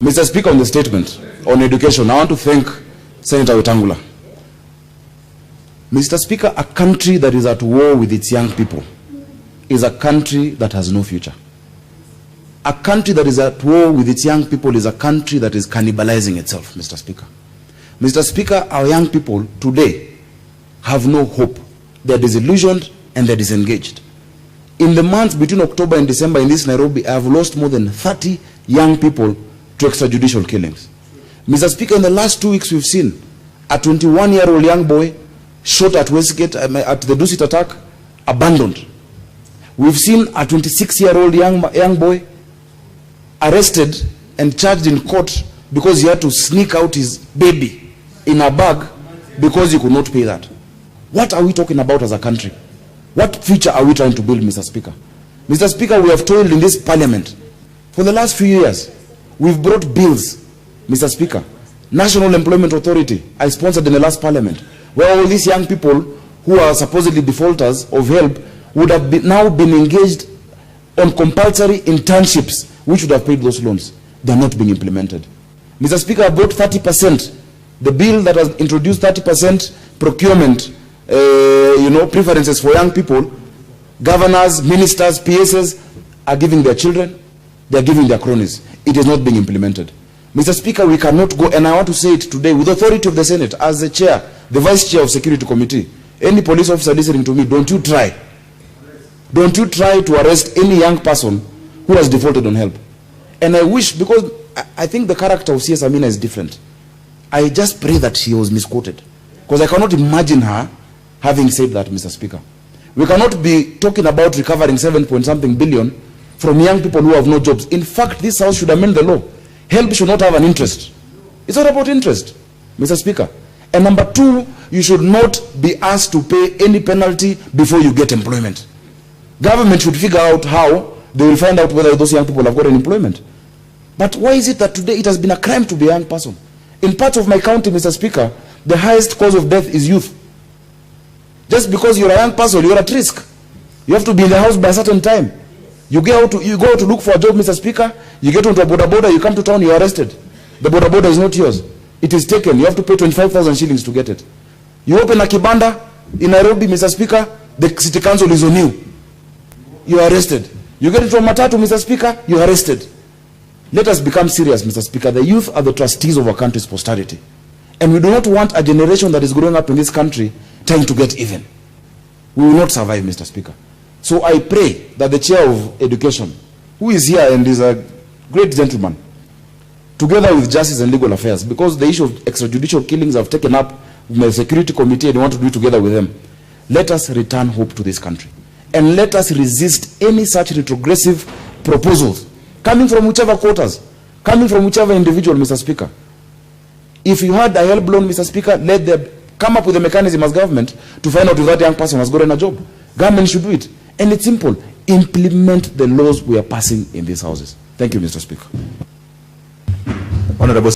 Mr. Speaker, on the statement on education, I want to thank Senator Wetangula. Mr. Speaker, a country that is at war with its young people is a country that has no future. A country that is at war with its young people is a country that is cannibalizing itself, Mr. Speaker. Mr. Speaker, our young people today have no hope. They are disillusioned and they are disengaged. In the months between October and December in this Nairobi, I have lost more than 30 young people to extrajudicial killings. Mr. Speaker, in the last 2 weeks we've seen a 21-year-old young boy shot at Westgate at the Dusit attack, abandoned. We've seen a 26-year-old young boy arrested and charged in court because he had to sneak out his baby in a bag because he could not pay that. What are we talking about as a country? What future are we trying to build, Mr. Speaker? Mr. Speaker, we have toiled in this parliament for the last few years. We've brought bills, Mr. Speaker. National Employment Authority, I sponsored in the last parliament, where all these young people who are supposedly defaulters of Helb would have now been engaged on compulsory internships, which would have paid those loans. They are not being implemented. Mr. Speaker, I brought 30%. The bill that has introduced 30% procurement, preferences for young people, governors, ministers, PSs are giving their children, they are giving their cronies. It is not being implemented. Mr. Speaker, we cannot go, and I want to say it today with authority of the Senate, as the chair, the vice chair of Security Committee. Any police officer listening to me, don't you try to arrest any young person who has defaulted on help. And I wish, because I think the character of CS Amina is different. I just pray that she was misquoted, because I cannot imagine her having said that, Mr. Speaker. We cannot be talking about recovering 7-point-something billion from young people who have no jobs. In fact, this House should amend the law. Help should not have an interest. It's not about interest, Mr. Speaker. And number two, you should not be asked to pay any penalty before you get employment. Government should figure out how they will find out whether those young people have got an employment. But why is it that today it has been a crime to be a young person? In parts of my county, Mr. Speaker, the highest cause of death is youth. Just because you're a young person, you're at risk. You have to be in the house by a certain time. You go out to look for a job, Mr. Speaker. You get onto a border, you come to town, you're arrested. The border is not yours. It is taken. You have to pay 25,000 shillings to get it. You open a kibanda in Nairobi, Mr. Speaker, the city council is on you. You are arrested. You get into a matatu, Mr. Speaker, you are arrested. Let us become serious, Mr. Speaker. The youth are the trustees of our country's posterity. And we do not want a generation that is growing up in this country trying to get even. We will not survive, Mr. Speaker. So I pray that the chair of education, who is here and is a great gentleman, together with justice and legal affairs, because the issue of extrajudicial killings have taken up with the security committee and want to do it together with them, let us return hope to this country. And let us resist any such retrogressive proposals coming from whichever quarters, coming from whichever individual, Mr. Speaker. If you had a help loan, Mr. Speaker, let them come up with a mechanism as government to find out if that young person has gotten a job. Government should do it. And it's simple. Implement the laws we are passing in these houses. Thank you, Mr. Speaker. Honorable